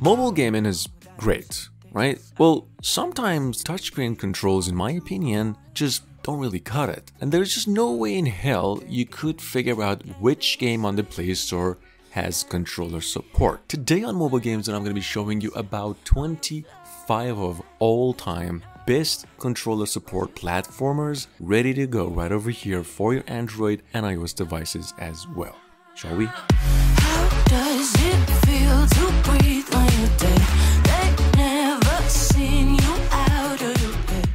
Mobile gaming is great, right? Well, sometimes touchscreen controls, in my opinion, just don't really cut it. And there's just no way in hell you could figure out which game on the Play Store has controller support. Today on Mobile Games, I'm going to be showing you about 25 of all-time best controller support platformers ready to go right over here for your Android and iOS devices as well. Shall we? How does it feel to breathe when you're dead? They never seen you out of your bed.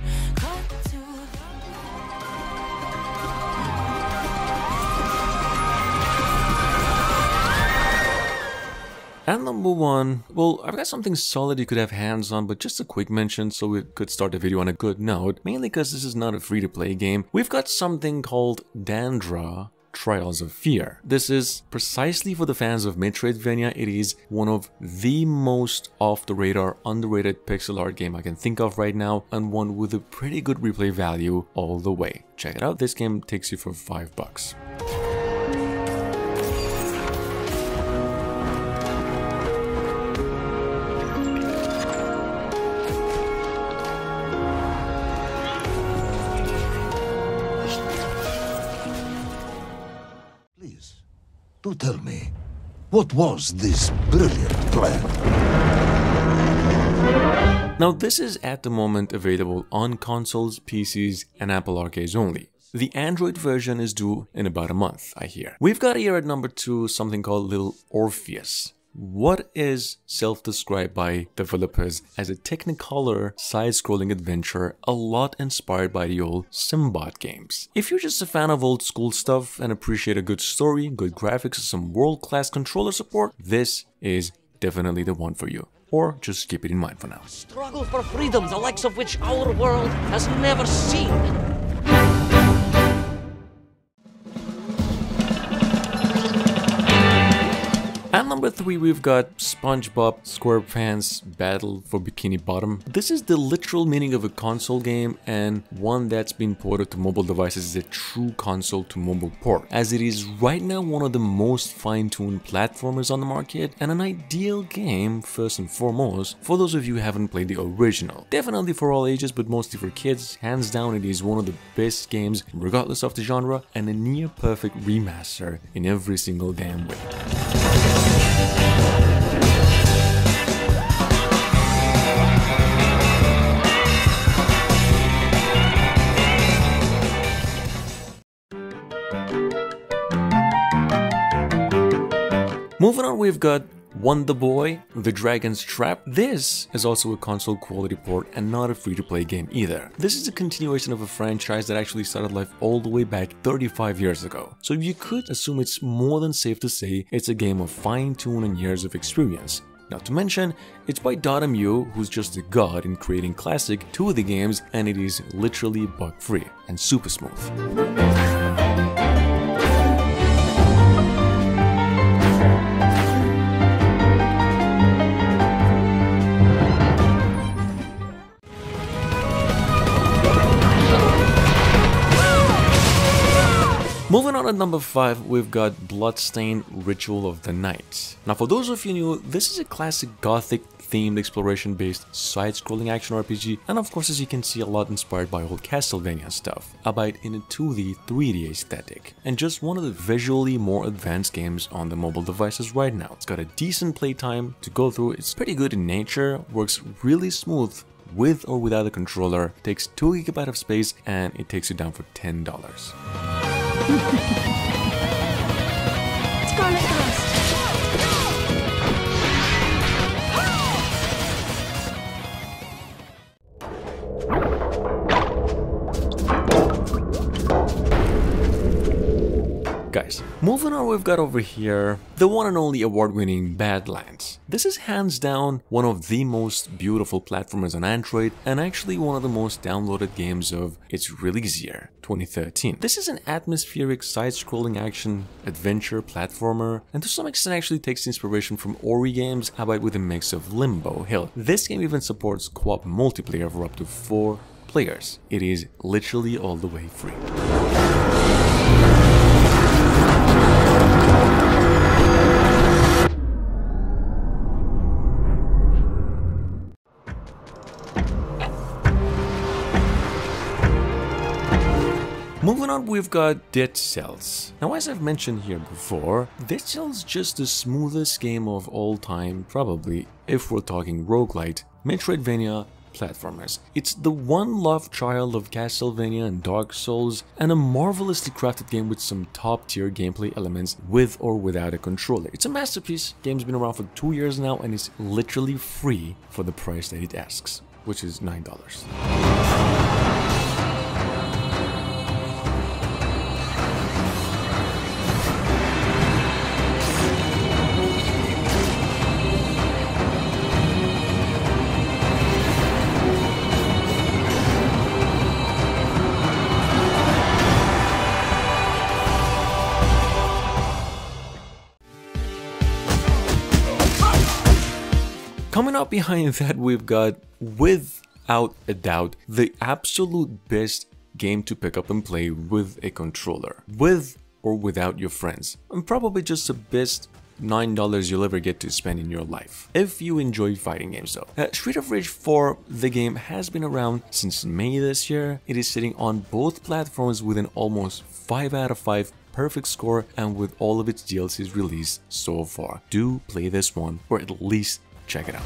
And number one, well, I've got something solid you could have hands on, but just a quick mention so we could start the video on a good note, mainly because this is not a free-to-play game. We've got something called Dandra Trials of Fear. This is precisely for the fans of Metroidvania. It is one of the most off-the-radar, underrated pixel art game I can think of right now, and one with a pretty good replay value all the way. Check it out, this game takes you for $5. Do tell me, what was this brilliant plan? Now this is at the moment available on consoles, PCs and Apple Arcades only. The Android version is due in about a month, I hear. We've got here at number 2 something called Little Orpheus. What is self-described by developers as a technicolor side-scrolling adventure, a lot inspired by the old Symbot games. If you're just a fan of old school stuff and appreciate a good story, good graphics, and some world-class controller support, this is definitely the one for you. Or just keep it in mind for now. Struggle for freedom, the likes of which our world has never seen. At number 3, we've got SpongeBob SquarePants Battle for Bikini Bottom. This is the literal meaning of a console game, and one that's been ported to mobile devices is a true console to mobile port, as it is right now one of the most fine-tuned platformers on the market, and an ideal game, first and foremost, for those of you who haven't played the original. Definitely for all ages, but mostly for kids. Hands down, it is one of the best games, regardless of the genre, and a near-perfect remaster in every single damn way. Moving on, we've got Wonderboy, The Dragon's Trap. This is also a console quality port and not a free-to-play game either. This is a continuation of a franchise that actually started life all the way back 35 years ago. So you could assume it's more than safe to say it's a game of fine-tune and years of experience. Not to mention, it's by .mu, who's just a god in creating classic 2D games, and it is literally bug-free and super smooth. Moving on at number 5, we've got Bloodstained Ritual of the Night. Now for those of you new, this is a classic gothic themed exploration-based side-scrolling action RPG, and of course, as you can see, a lot inspired by old Castlevania stuff, albeit in a 2D, 3D aesthetic, and just one of the visually more advanced games on the mobile devices right now. It's got a decent playtime to go through, it's pretty good in nature, works really smooth with or without a controller, takes 2 GB of space, and it takes you down for $10. Scarlet Ghost. Guys, moving on, we've got over here the one and only award-winning Badlands. This is hands down one of the most beautiful platformers on Android, and actually one of the most downloaded games of its release year, 2013. This is an atmospheric side-scrolling action adventure platformer, and to some extent actually takes inspiration from Ori games, albeit with a mix of Limbo. Hell, this game even supports co-op multiplayer for up to 4 players. It is literally all the way free. Moving on, we've got Dead Cells. Now, as I've mentioned here before, Dead Cells is just the smoothest game of all time, probably, if we're talking roguelite, Metroidvania, platformers. It's the one love child of Castlevania and Dark Souls, and a marvelously crafted game with some top tier gameplay elements with or without a controller. It's a masterpiece. Game's been around for 2 years now and is literally free for the price that it asks, which is $9. Coming up behind that, we've got, without a doubt, the absolute best game to pick up and play with a controller, with or without your friends, and probably just the best $9 you'll ever get to spend in your life, if you enjoy fighting games though. Street of Rage 4, the game, has been around since May this year. It is sitting on both platforms with an almost 5 out of 5 perfect score, and with all of its DLCs released so far. Do play this one, or at least check it out.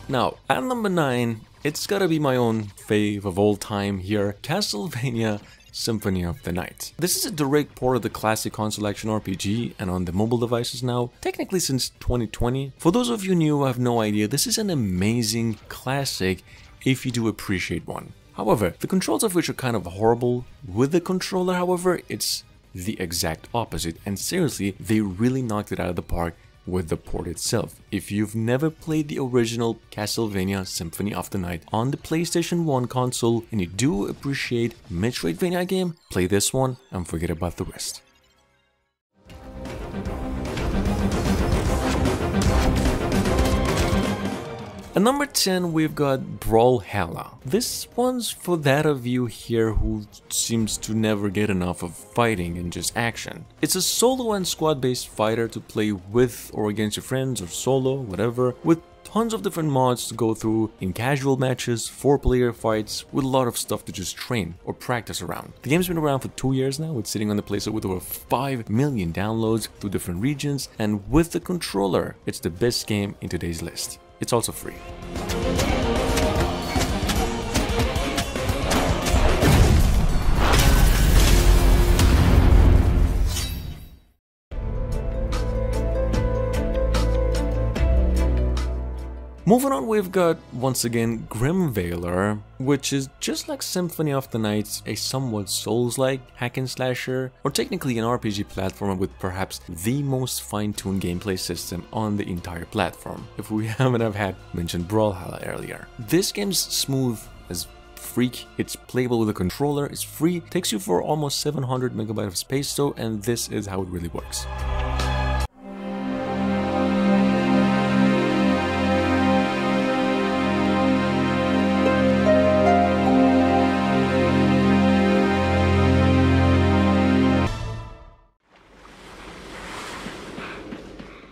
Now, at number 9, it's gotta be my own fave of all time here, Castlevania Symphony of the Night. This is a direct port of the classic console action RPG and on the mobile devices now, technically since 2020. For those of you new who have no idea, this is an amazing classic if you do appreciate one. However, the controls of which are kind of horrible. With the controller, however, it's the exact opposite, and seriously, they really knocked it out of the park with the port itself. If you've never played the original Castlevania Symphony of the Night on the PlayStation 1 console and you do appreciate Metroidvania game, play this one and forget about the rest. At number 10, we've got Brawl Heller. This one's for that of you here who seems to never get enough of fighting and just action. It's a solo and squad-based fighter to play with or against your friends or solo, whatever, with tons of different mods to go through in casual matches, 4-player fights, with a lot of stuff to just train or practice around. The game's been around for 2 years now. It's sitting on the Play Store with over 5 million downloads through different regions, and with the controller, it's the best game in today's list. It's also free. Moving on, we've got, once again, Grim Veiler, which is just like Symphony of the Night, a somewhat Souls-like hack and slasher, or technically an RPG platformer with perhaps the most fine-tuned gameplay system on the entire platform, if we haven't had mentioned Brawl Heller earlier. This game's smooth as freak, it's playable with a controller, it's free, takes you for almost 700 megabytes of space though, and this is how it really works.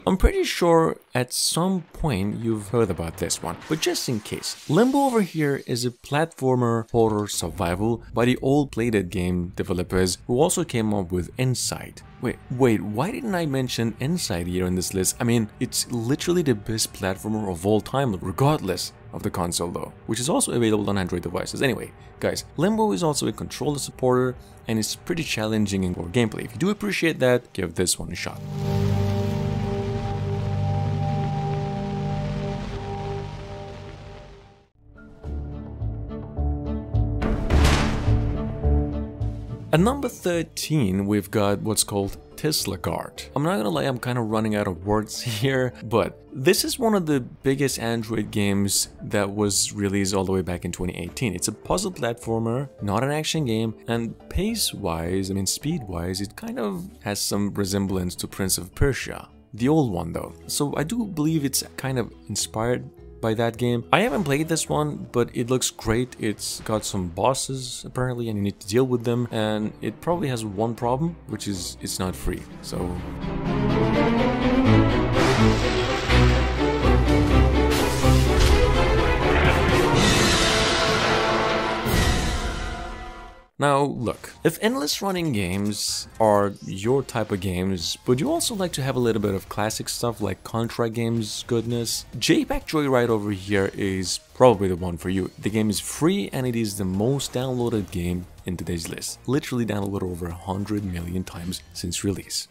I'm pretty sure at some point you've heard about this one, but just in case. Limbo over here is a platformer horror survival by the old Playdead game developers who also came up with Inside. Wait, why didn't I mention Inside here in this list? I mean, it's literally the best platformer of all time, regardless of the console though, which is also available on Android devices. Anyway, guys, Limbo is also a controller supporter and it's pretty challenging in core gameplay. If you do appreciate that, give this one a shot. At number 13, we've got what's called Tesla Guard. I'm not gonna lie, I'm kind of running out of words here, but this is one of the biggest Android games that was released all the way back in 2018. It's a puzzle platformer, not an action game, and pace-wise, I mean speed-wise, it kind of has some resemblance to Prince of Persia. The old one though. So I do believe it's kind of inspired by that game. I haven't played this one, but it looks great. It's got some bosses apparently, and you need to deal with them, and it probably has one problem, which is it's not free. So now, look, if endless running games are your type of games, but you also like to have a little bit of classic stuff like Contra games goodness, JPEG Joyride over here is probably the one for you. The game is free and it is the most downloaded game in today's list. Literally downloaded over 100 million times since release.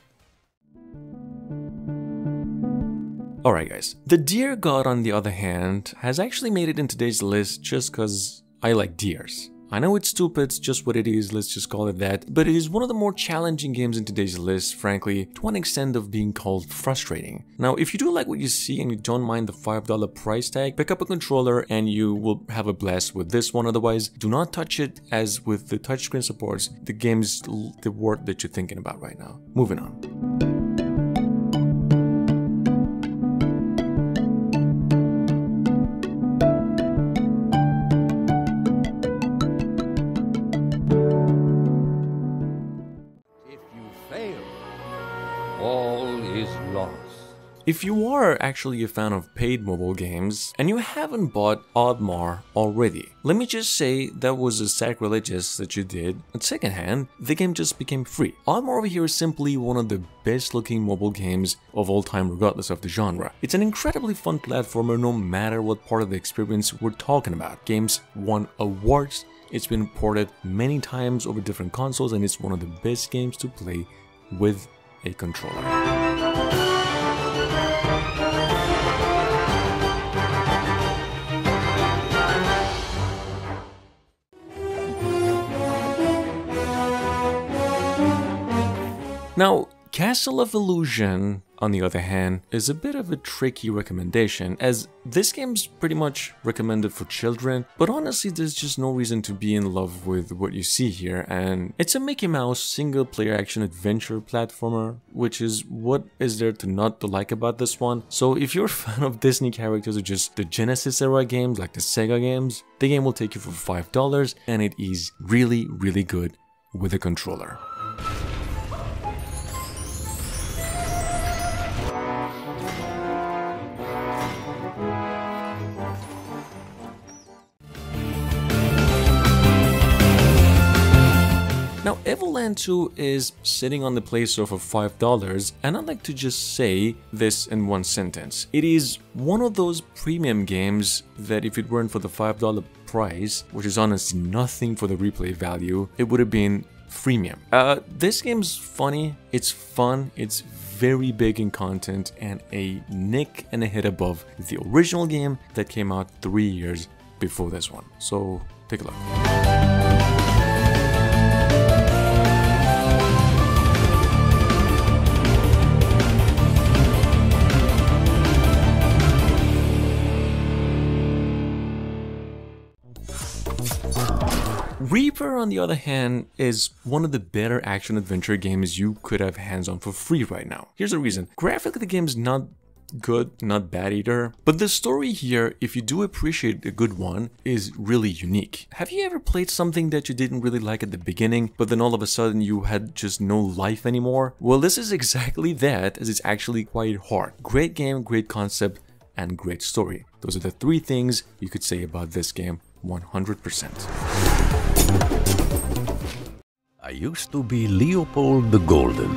Alright guys, the Deer God on the other hand has actually made it in today's list just cause I like deers. I know it's stupid, it's just what it is, let's just call it that, but it is one of the more challenging games in today's list, frankly, to an extent of being called frustrating. Now, if you do like what you see and you don't mind the $5 price tag, pick up a controller and you will have a blast with this one. Otherwise, do not touch it, as with the touchscreen supports, the game's the word that you're thinking about right now. Moving on. If you are actually a fan of paid mobile games and you haven't bought Oddmar already, let me just say that was a sacrilegious that you did. On second hand, the game just became free. Oddmar over here is simply one of the best looking mobile games of all time regardless of the genre. It's an incredibly fun platformer no matter what part of the experience we're talking about. Games won awards, it's been ported many times over different consoles, and it's one of the best games to play with a controller. Now, Castle of Illusion, on the other hand, is a bit of a tricky recommendation, as this game's pretty much recommended for children, but honestly there's just no reason to be in love with what you see here, and it's a Mickey Mouse single-player action adventure platformer, which is what is there to not to like about this one. So if you're a fan of Disney characters or just the Genesis era games like the Sega games, the game will take you for $5, and it is really, really good with a controller. Now, Everland 2 is sitting on the Play Store for $5, and I'd like to just say this in one sentence. It is one of those premium games that if it weren't for the $5 price, which is honestly nothing for the replay value, it would have been freemium. This game's funny, it's fun, it's very big in content, and a nick and a hit above the original game that came out 3 years before this one. So, take a look. Reaper, on the other hand, is one of the better action-adventure games you could have hands on for free right now. Here's the reason. Graphically, the game's not good, not bad either, but the story here, if you do appreciate a good one, is really unique. Have you ever played something that you didn't really like at the beginning, but then all of a sudden you had just no life anymore? Well, this is exactly that, as it's actually quite hard. Great game, great concept, and great story. Those are the three things you could say about this game 100%. I used to be Leopold the Golden.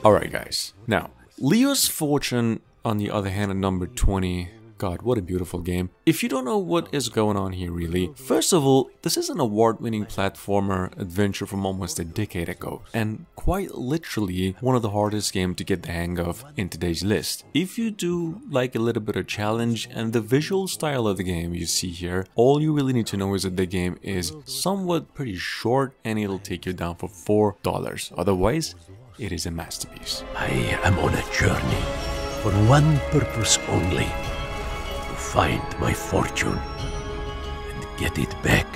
Alright guys, now, Leo's Fortune, on the other hand, at number 20. God, what a beautiful game. If you don't know what is going on here really, first of all, this is an award-winning platformer adventure from almost a decade ago, and quite literally one of the hardest games to get the hang of in today's list. If you do like a little bit of challenge and the visual style of the game you see here, all you really need to know is that the game is somewhat pretty short and it'll take you down for $4. Otherwise, it is a masterpiece. I am on a journey for one purpose only. Find my fortune and get it back.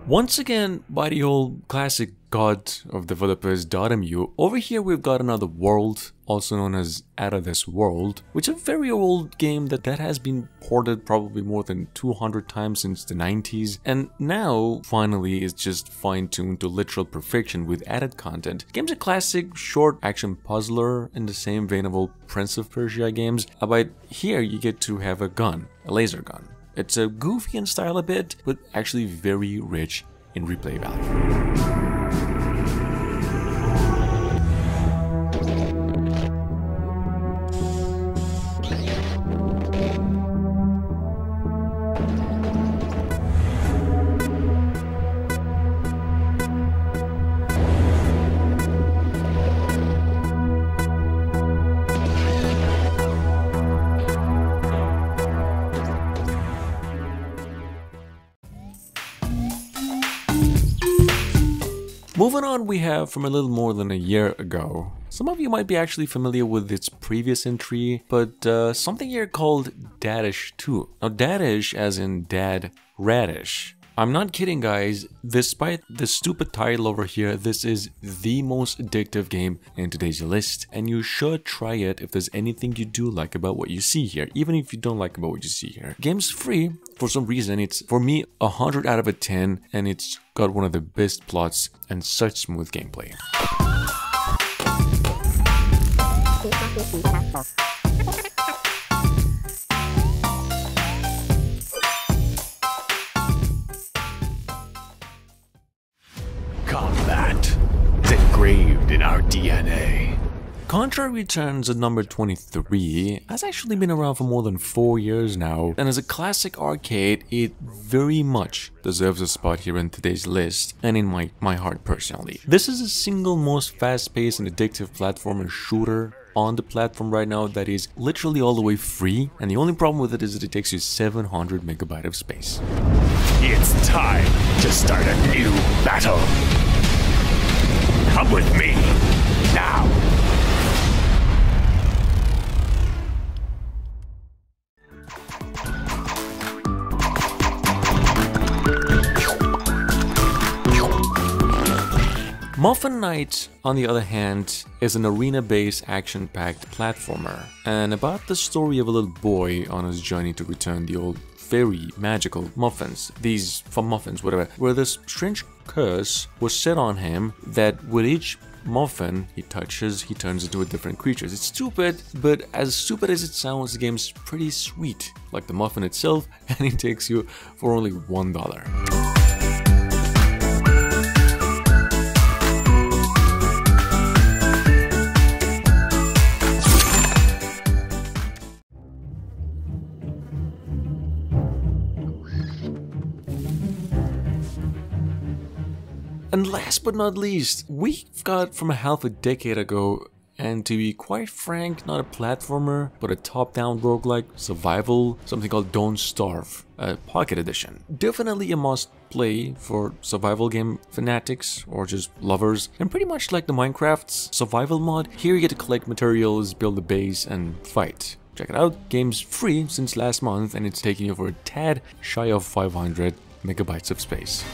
Once again, by the old classic god of developers Dotemu, over here we've got another world, also known as Out of This World, which is a very old game that has been ported probably more than 200 times since the 90s, and now finally is just fine-tuned to literal perfection with added content. The game's a classic short action puzzler in the same vein of old Prince of Persia games, but here you get to have a gun, a laser gun. It's a goofy in style a bit, but actually very rich in replay value. Moving on, we have from a little more than a year ago. Some of you might be actually familiar with its previous entry, but something here called Radish 2. Now Radish as in Dad Radish. I'm not kidding, guys. Despite the stupid title over here, this is the most addictive game in today's list, and you should try it if there's anything you do like about what you see here, even if you don't like about what you see here. Game's free. For some reason, it's, for me, 100 out of 10, and it's got one of the best plots and such smooth gameplay. Combat is engraved in our DNA. Contra Returns at number 23 has actually been around for more than 4 years now, and as a classic arcade, it very much deserves a spot here in today's list, and in my heart personally. This is the single most fast-paced and addictive platformer shooter on the platform right now that is literally all the way free, and the only problem with it is that it takes you 700 megabytes of space. It's time to start a new battle. Come with me, now. Muffin Knight, on the other hand, is an arena-based action-packed platformer, and about the story of a little boy on his journey to return the old very magical muffins, these from muffins, whatever, where this strange curse was set on him that with each muffin he touches, he turns into a different creature. It's stupid, but as stupid as it sounds, the game's pretty sweet, like the muffin itself, and it takes you for only $1. And last but not least, we've got from a half a decade ago, and to be quite frank, not a platformer, but a top-down roguelike survival, something called Don't Starve, a pocket edition. Definitely a must-play for survival game fanatics or just lovers, and pretty much like the Minecraft's survival mod, here you get to collect materials, build a base, and fight. Check it out, game's free since last month, and it's taking you for a tad shy of 500 megabytes of space.